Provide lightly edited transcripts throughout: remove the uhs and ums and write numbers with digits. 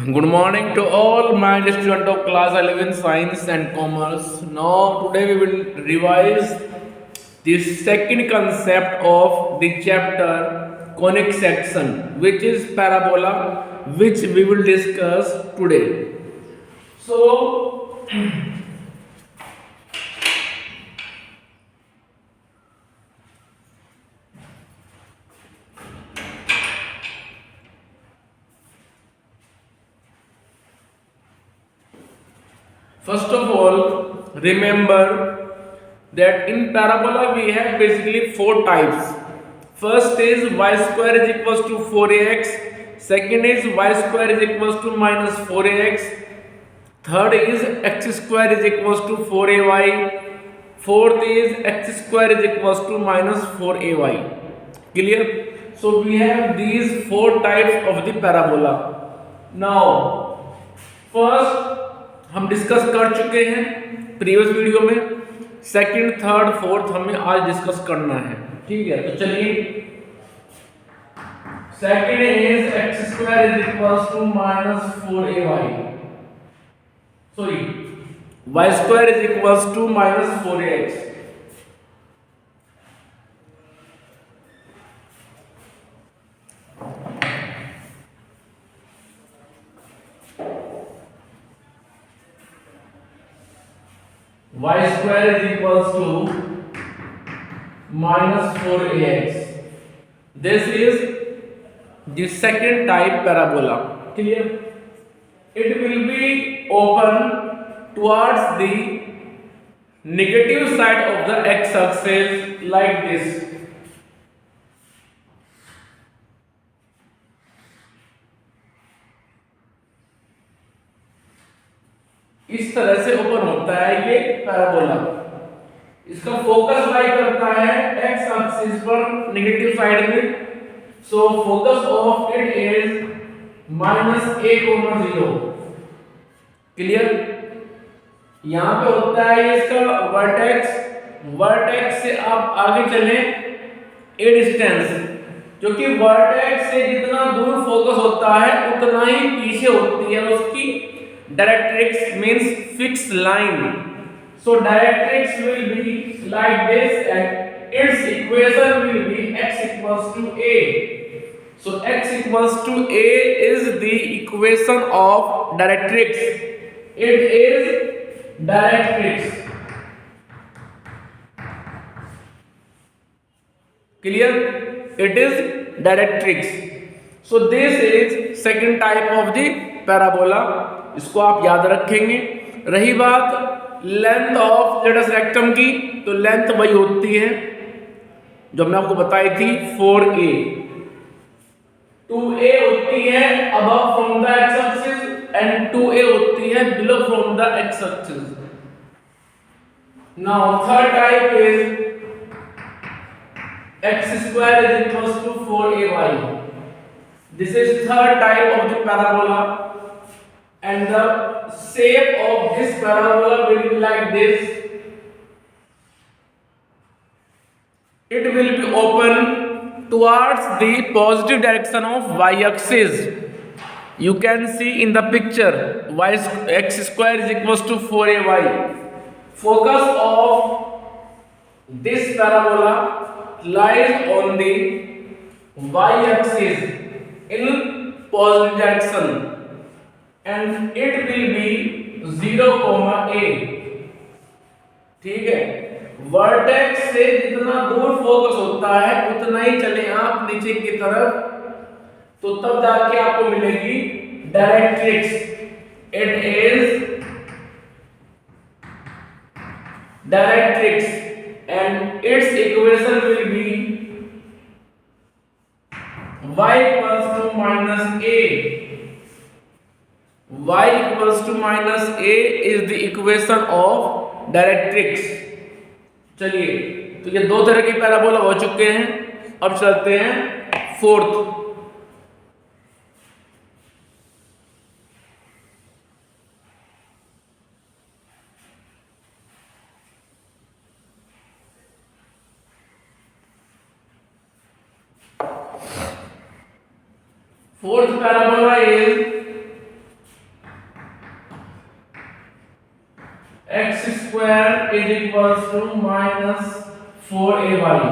Good morning to all my students of class 11 Science and Commerce. Now today we will revise the second concept of the chapter conic section, which is parabola, which we will discuss today. So first of all, remember that in parabola we have basically four types. First is y square is equals to 4ax. Second is y square is equals to minus 4ax. Third is x square is equals to 4ay. Fourth is x square is equals to minus 4ay. Clear? So we have these four types of the parabola. Now, first हम discuss कर चुके हैं previous video में। Second, third, fourth हमें आज discuss करना है। ठीक है, तो चलिए। Second is X square is equals to minus 4ay, sorry Y square is equals to minus 4ax। y square is equals to minus 4ax. This is the second type parabola. Clear? It will be open towards the negative side of the x-axis like this. इस तरह से open होता है ये parabola. इसका focus lie करता है X axis पर नेगेटिव साइड में। So focus of it is minus A comma 0। Clear? यहां पे होता है इसका वर्टेक्स से आप आगे चले ए डिस्टेंस, जो कि वर्टेक्स से जितना दूर फोकस होता है उतना ही पीछे होती है उसकी directrix, means fixed line. So directrix will be like this and its equation will be x equals to a. So x equals to a is the equation of directrix. It is directrix. Clear? It is directrix. So this is second type of the parabola. इसको आप याद रखेंगे। रही बात length of latus rectum की, तो length वही होती है जो हमने आपको बताई थी 4a। 2a होती है above from the x axis and 2a होती है below from the x axis. Now third type is x square is equals to 4ay. This is third type of the parabola. And the shape of this parabola will be like this. It will be open towards the positive direction of y-axis. You can see in the picture x square is equals to 4ay. Focus of this parabola lies on the y-axis in positive direction. And it will be 0, a. ठीक है? Vertex से जितना दूर focus होता है उतना ही चले आप नीचे की तरफ, तो तब जाके आपको मिलेगी directrix. It is directrix and it's equation will be y equals to minus a. y equals to minus a is the equation of directrix. चलिए, तो ये दो तरह के पैराबोला हो चुके हैं। अब चलते हैं fourth. Fourth parabola is is equals to minus 4ay.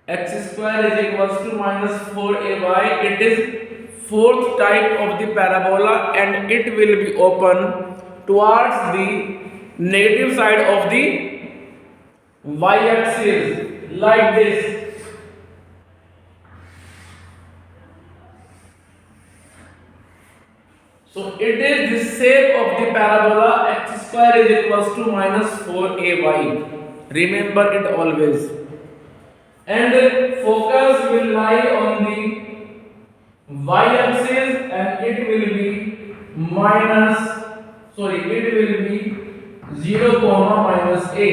X square is equals to minus 4ay. It is fourth type of the parabola and it will be open towards the negative side of the y-axis like this. So it is the shape of the parabola x square is equals to minus 4ay. Remember it always. And focus will lie on the y-axis and it will be it will be 0, minus a.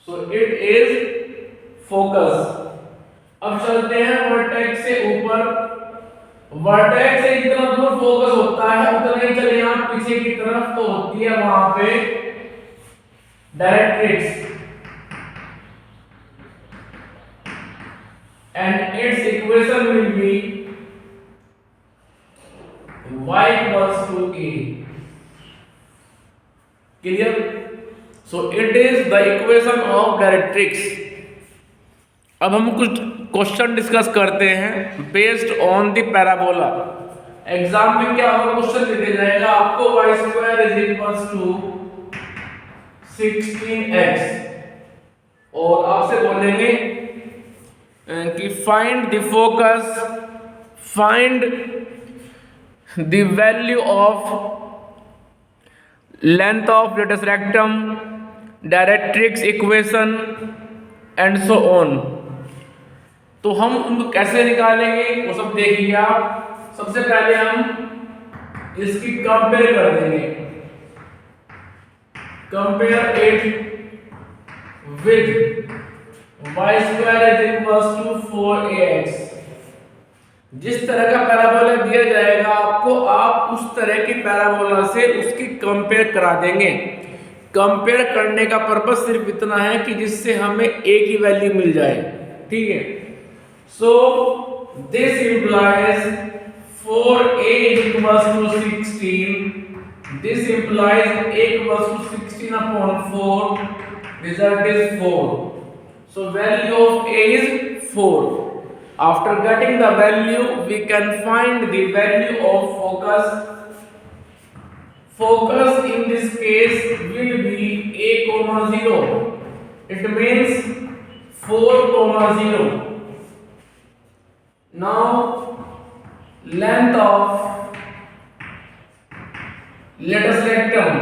So it is focus. अब चलते हैं vertex से ऊपर। Vertex से जितना दूर focus होता है उतना ही चले आप पीछे की तरफ तो होती है वहां पे directrix and its equation will be y equals to a. Clear? So it is the equation of directrix. अब हम कुछ क्वेश्चन डिस्कस करते हैं based on the parabola. Exam में क्या होगा, क्वेश्चन दे दिया जाएगा आपको y square is equals to 16x और आपसे बोलेंगे कि find the focus, find the value of length of latus rectum, directrix equation and so on. तो हम उनको कैसे निकालेंगे वो सब देखिए आप। सबसे पहले हम इसकी कंपेयर कर देंगे, compare it with y square is equals to 4ax। जिस तरह का पैराबोला दिया जाएगा आपको, आप उस तरह की पैराबोला से उसकी कंपेयर करा देंगे। कंपेयर करने का पर्पस सिर्फ इतना है कि जिससे हमें a की वैल्यू मिल जाए, ठीक है। So this implies 4a is equals to 16, this implies a equals to 16 upon 4, result is 4. So value of a is 4. After getting the value, we can find the value of focus. Focus in this case will be a, 0. It means 4, 0. Now length of latus rectum.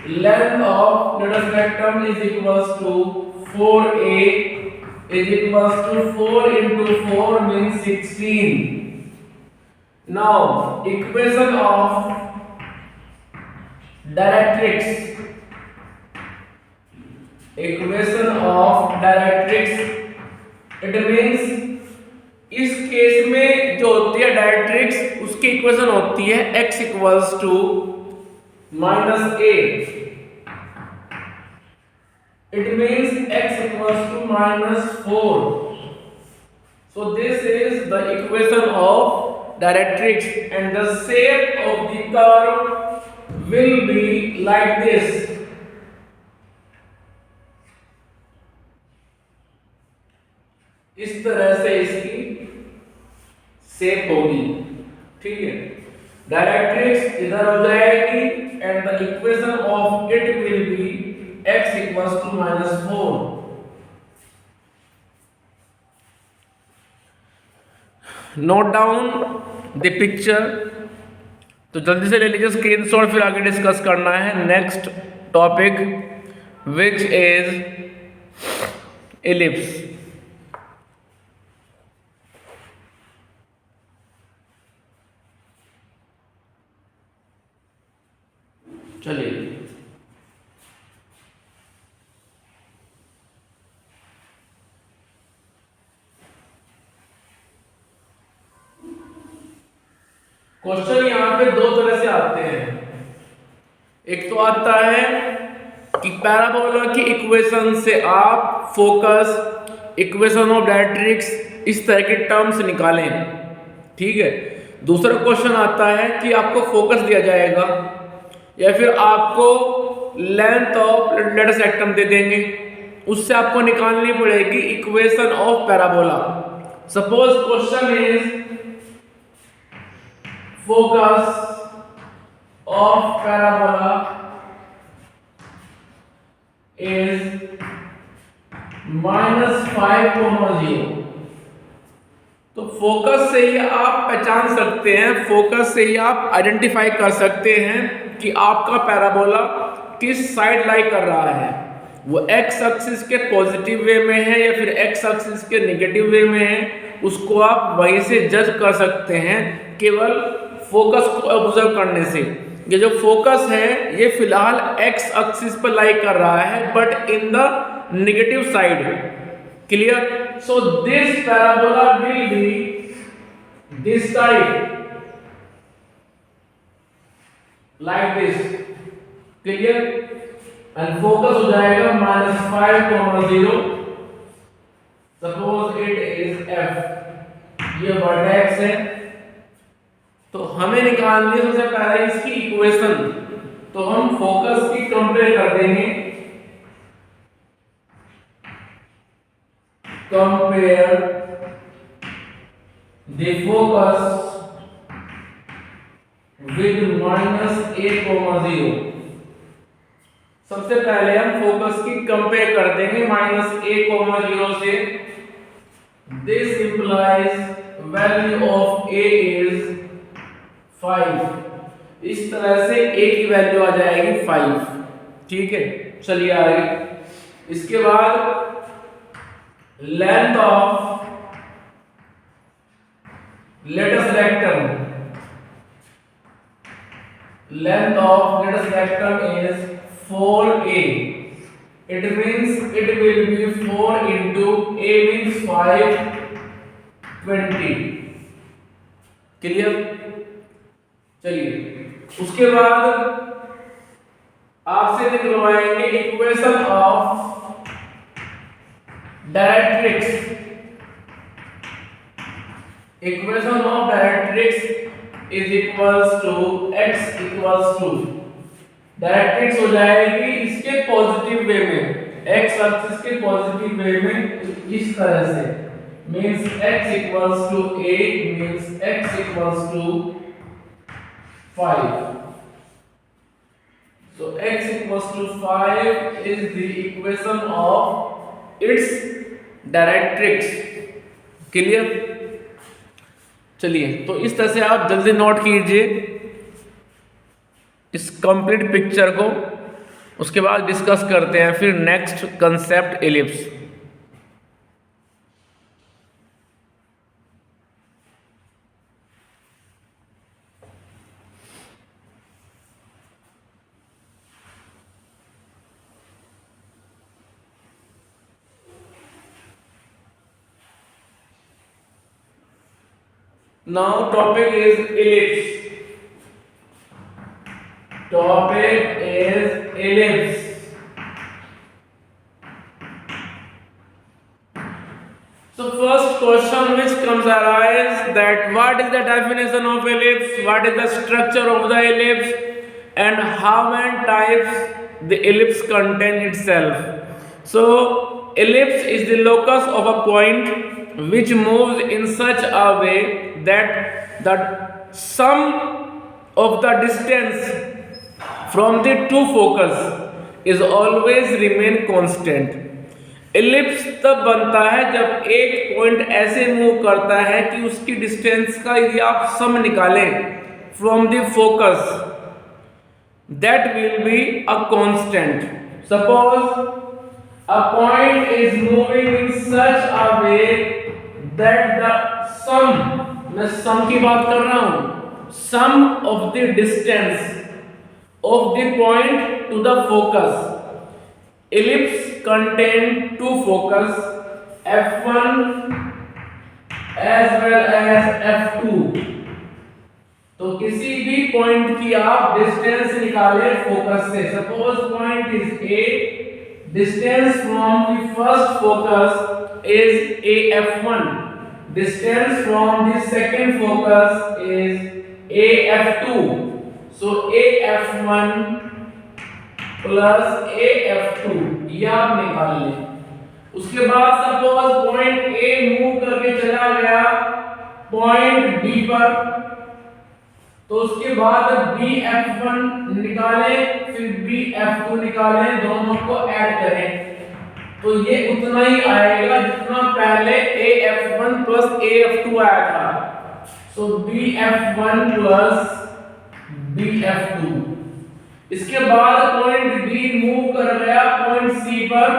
Length of latus rectum is equals to 4a is equals to 4 into 4 means 16. Now equation of directrix. Equation of directrix, it means इस case में जो होती है directrix उसकी equation होती है x equals to minus a. It means x equals to minus 4. So this is the equation of directrix and the shape of the curve will be like this. इस तरह से इसकी शेप होगी, ठीक है। डायरेक्ट्रिक्स इधर हो जाएगी and the equation of it will be x equals to minus 4. Note down the picture. तो जल्दी से ले लीजिए स्क्रीनशॉट, फिर आगे डिस्कस करना है next topic which is ellipse. चलिए क्वेश्चन यहां पे दो तरह से आते हैं। एक तो आता है कि पैराबोला की इक्वेशन से आप फोकस, इक्वेशन ऑफ डायरेक्ट्रिक्स इस तरह के टर्म्स निकालें, ठीक है। दूसरा क्वेश्चन आता है कि आपको फोकस दिया जाएगा या फिर आपको लेंथ ऑफ लेटर सेक्टम दे देंगे, उससे आपको निकालनी पड़ेगी equation of parabola. Suppose question is focus of parabola is -5,0। तो फोकस से ही आप पहचान सकते हैं, फोकस से ही आप आइडेंटिफाई कर सकते हैं कि आपका पैराबोला किस साइड लाई कर रहा है, वो एक्स एक्सिस के पॉजिटिव वे में है या फिर एक्स एक्सिस के नेगेटिव वे में है, उसको आप वहीं से जज कर सकते हैं केवल फोकस को ऑब्जर्व करने से। ये जो फोकस है ये फिलहाल एक्स एक्सिस पर लाई कर रहा है but in the negative side. Clear? So this parabola will be this type like this. Clear? And focus हो जाएगा -5,0। सपोज इट इज एफ, ये वर्टेक्स है। तो हमें निकालनी है सबसे पहले इसकी इक्वेशन, तो हम फोकस की कंपेयर कर देंगे। Compare the focus with -a,0। सबसे पहले हम फोकस की कंपेयर कर देंगे -a,0 से। This implies value of a is 5। इस तरह से a की वैल्यू आ जाएगी 5। ठीक है, चलिए आगे। इसके बाद length of latus rectum, length of latus rectum is 4a। It means it will be 4 into a means 5, 20। Clear? चलिए उसके बाद आपसे निकलवाएंगे equation of directrix. Equation of directrix is equals to x equals to, directrix हो जाएगी इसके positive way में, x axis के पॉजिटिव वे में इस तरह से, means x equals to a means x equals to 5। So x equals to 5 is the equation of its directrix। Clear? चलिए, तो इस तरह से आप जल्दी नोट कीजिए इस कंप्लीट पिक्चर को, उसके बाद डिस्कस करते हैं फिर next concept ellipse. Now topic is ellipse. Topic is ellipse. So first question which comes arise that what is the definition of ellipse, what is the structure of the ellipse, and how many types the ellipse contain itself. So ellipse is the locus of a point which moves in such a way that the sum of the distance from the two focus is always remain constant। Ellipse तब बनता है जब एक point ऐसे move करता है कि उसकी डिस्टेंस का यदि आप सम निकालें from the focus, that will be a constant. Suppose a point is moving in such a way that the sum, मैं sum की बात कर रहा हूं, sum of the distance of the point to the focus। ellipse contain two focus, f1 as well as f2। तो किसी भी point की आप डिस्टेंस निकालें फोकस से। Suppose point is a, distance from the first focus is AF1, distance from the second focus is AF2। So AF1 plus AF2 ये आप निकाल लें। उसके बाद सपोज पॉइंट ए मूव करके चला गया पॉइंट बी पर, तो उसके बाद BF1 निकालें फिर BF2 निकालें, दोनों को ऐड करें तो ये उतना ही आएगा जितना पहले AF1 प्लस AF2 आया था। सो BF1 प्लस BF2। इसके बाद पॉइंट बी मूव कर गया पॉइंट सी पर,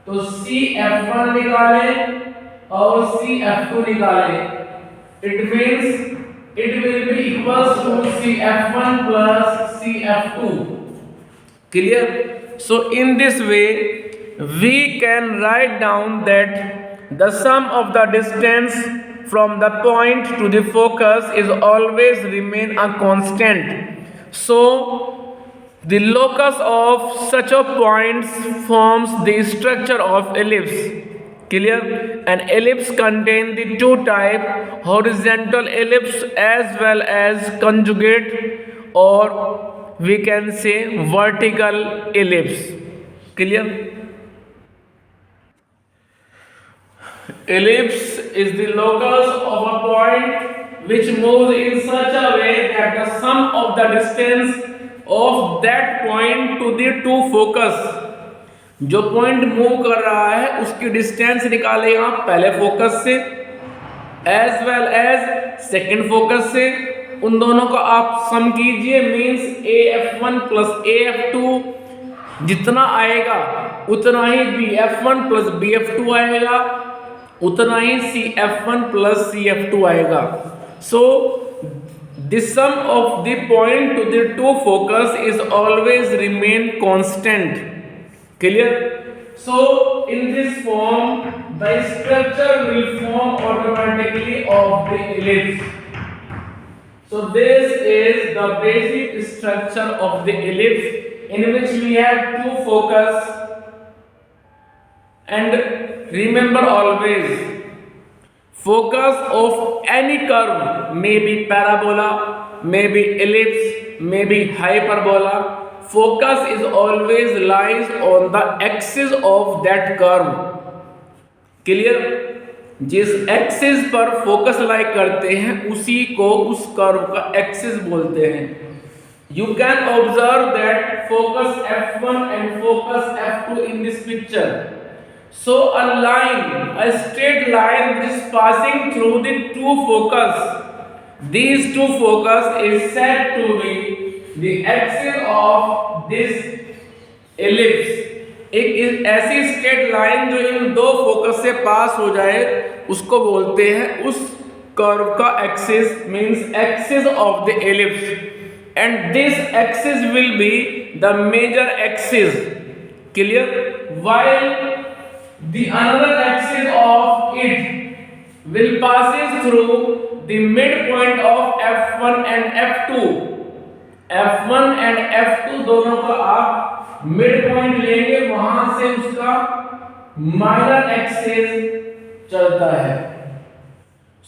तो CF1 निकालें और CF2 निकालें। It means it will be equals to CF1 plus CF2. Clear? So in this way we can write down that the sum of the distance from the point to the focus is always remain a constant. So the locus of such a point forms the structure of ellipse. Clear? An ellipse contains the two type, horizontal ellipse as well as conjugate, or we can say vertical ellipse. Clear? Ellipse is the locus of a point which moves in such a way that the sum of the distance of that point to the two focus, जो point move कर रहा है उसकी distance निकालें आप पहले focus से as well as second focus से, उन दोनों को आप सम कीजिए। मींस AF1 प्लस AF2 जितना आएगा उतना ही BF1 प्लस BF2 आएगा, उतना ही CF1 प्लस CF2 आएगा। सो the sum of the point to the two focus is always remain constant. Clear? So in this form the structure will form automatically of the ellipse. So this is the basic structure of the ellipse in which we have two focus. And remember always, focus of any curve may be parabola, may be ellipse, may be hyperbola. Focus is always lies on the axis of that curve. Clear? जिस axis पर focus लाई करते हैं उसी को उस curve का axis बोलते हैं। You can observe that focus F1 and focus F2 in this picture. So a line, a straight line which is passing through the two focus, these two focus is said to be the axis of this ellipse. एक ऐसी straight line जो इन दो focus से पास हो जाए उसको बोलते हैं उस कर्व का axis, means axis of the ellipse, and this axis will be the major axis. Clear? while the another axis of it will passes through the midpoint of F1 and F2. F1 and F2 दोनों का आप mid point लेंगे, वहां से उसका minor axis चलता है.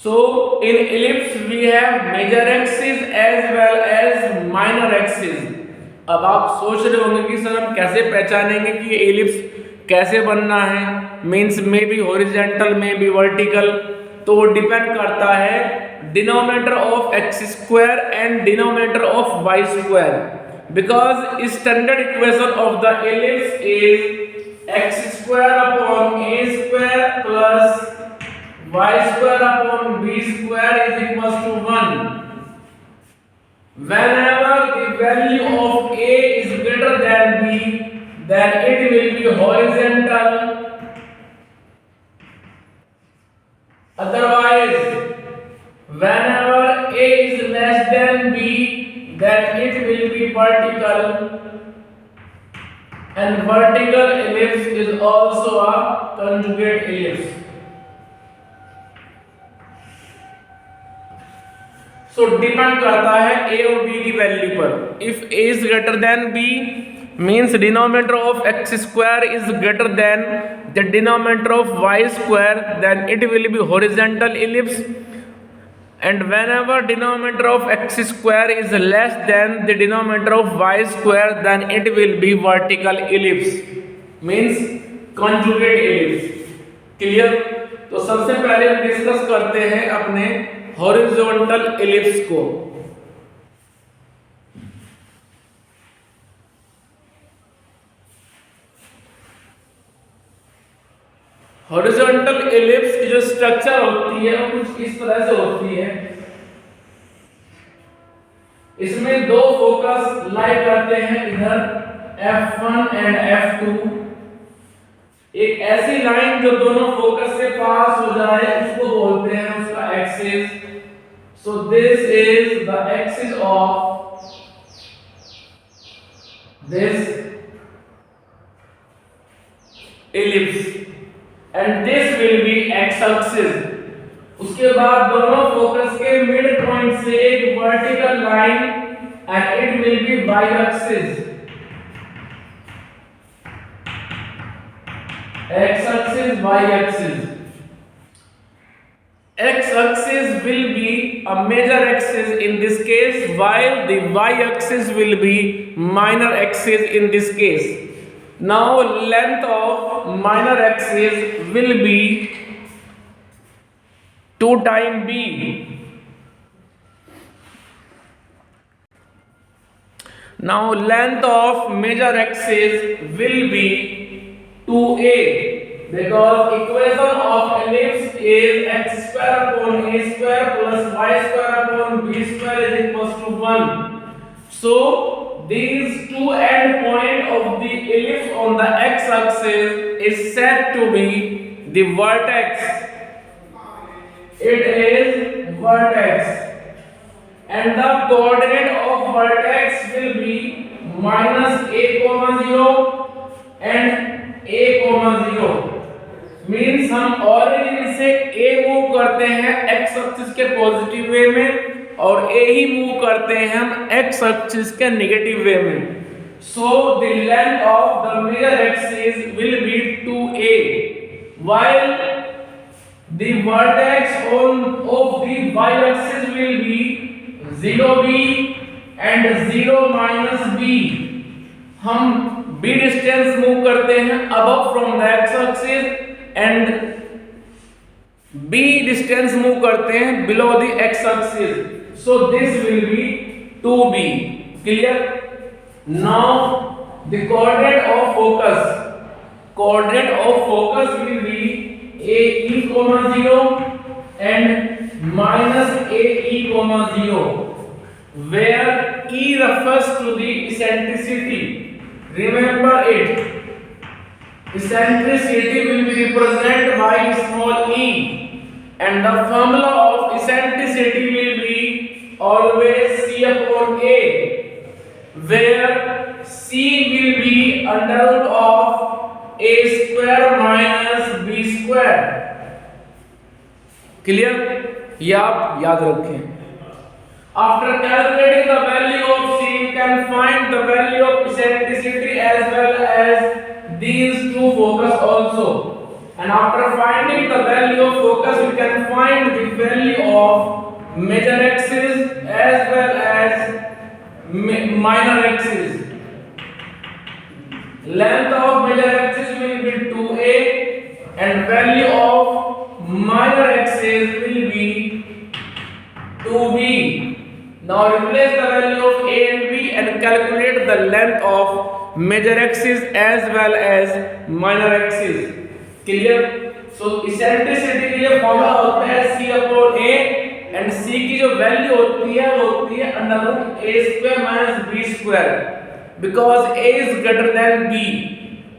So in ellipse we have major axis as well as minor axis. अब आप सोच रहे होंगे कि सर हम कैसे पहचानेंगे कि ये एलिप्स कैसे बनना है, means may be horizontal may be vertical. तो वो डिपेंड करता है denominator of X square and denominator of Y square, because standard equation of the ellipse is X square upon A square plus y square upon b square is equals to 1. Whenever the value of a is greater than b, then it will be horizontal. Otherwise, whenever a is less than b, then it will be vertical. And vertical ellipse is also a conjugate ellipse. So depend करता है a और b की value पर. If a is greater than b means denominator of x square is greater than the denominator of y square, then it will be horizontal ellipse. and whenever denominator of x square is less than the denominator of y square, then it will be vertical ellipse, means conjugate ellipse. Clear? तो सबसे पहले हम discuss करते हैं अपने horizontal ellipse को। Horizontal ellipse की जो स्ट्रक्चर होती है वो कुछ इस तरह से होती है। इसमें दो फोकस लाई करते हैं, इधर F1 एंड F2। एक ऐसी लाइन जो दोनों फोकस से पास हो जाए उसको बोलते हैं उसका axis. So this is the axis of this ellipse and this will be x axis। उसके बाद दोनों फोकस के मिड पॉइंट से एक vertical line and it will be y axis। x axis, y axis। x axis will be a major axis in this case, while the y axis will be minor axis in this case. Now length of minor axis will be 2 times b। Now length of major axis will be 2a, because equation of ellipse is x square upon a square plus y square upon b square is equals to 1. So these two end point of the ellipse on the x axis is said to be the vertex. It is vertex, and the coordinate of vertex will be minus a comma 0 and a comma 0। Means हम origin से a move करते हैं x axis के positive way में और a ही move करते हैं हम x एक्सिस के नेगेटिव वे में। So the length of the major axis will be 2a, while the vertex of the y axis will be 0b and 0 minus b। हम b distance move करते हैं above from the x axis and b distance move करते हैं below the x axis। So this will be 2b। Clear? Now the coordinate of focus will be ae comma 0 and minus ae comma 0, where e refers to the eccentricity। Remember it, eccentricity will be represented by small e, and the formula of eccentricity will be always c upon a, where c will be under root of a square minus b square। Clear? ये आप याद रखें। After calculating the value of c, you can find the value of eccentricity as well as these two focus also, and after finding the value of focus you can find the value of major axis as well as minor axis। Length of major axis will be 2a and value of minor axis will be 2b। Now replace the value of a and b and calculate the length of major axis as well as minor axis। Clear? So eccentricity के लिए formula होता है c upon a, and c की जो value होती है वो होती है under root a square minus b square, because a is greater than b,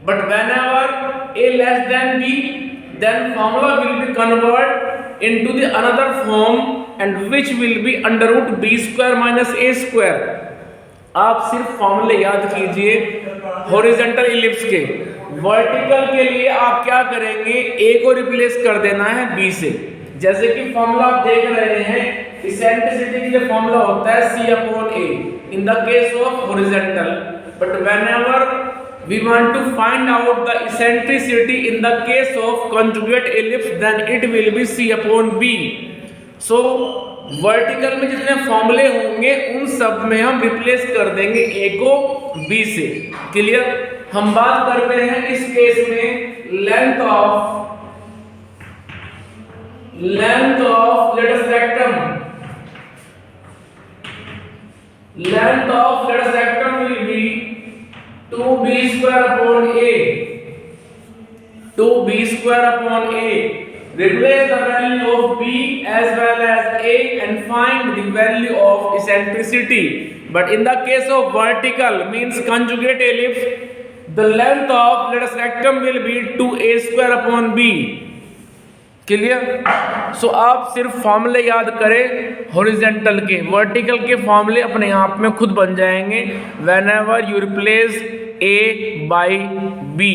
but whenever a less than b, then formula will be converted into the another form and which will be under root b square minus a square। आप सिर्फ फॉर्मूले याद कीजिए horizontal ellipse के। Vertical के लिए आप क्या करेंगे, a को रिप्लेस कर देना है b से। जैसे कि फॉर्मूला आप देख रहे हैं, इसेंट्रिसिटी के लिए फॉर्मूला होता है c upon a in the case of horizontal, but whenever we want to find out the eccentricity in the case of conjugate ellipse, then it will be c upon b। So vertical में जितने फॉर्मूले होंगे उन सब में हम replace कर देंगे ए को बी से। क्लियर? हम बात करते हैं इस केस में length of let us rectum will be 2b square upon a, 2b square upon a. Replace the value of b as well as a and find the value of eccentricity. But in the case of vertical means conjugate ellipse, the length of let us rectum will be 2a square upon b. Clear? So आप सिर्फ फॉर्मूले याद करें horizontal के, vertical के फॉर्मूले अपने आप में खुद बन जाएंगे whenever you replace a by b.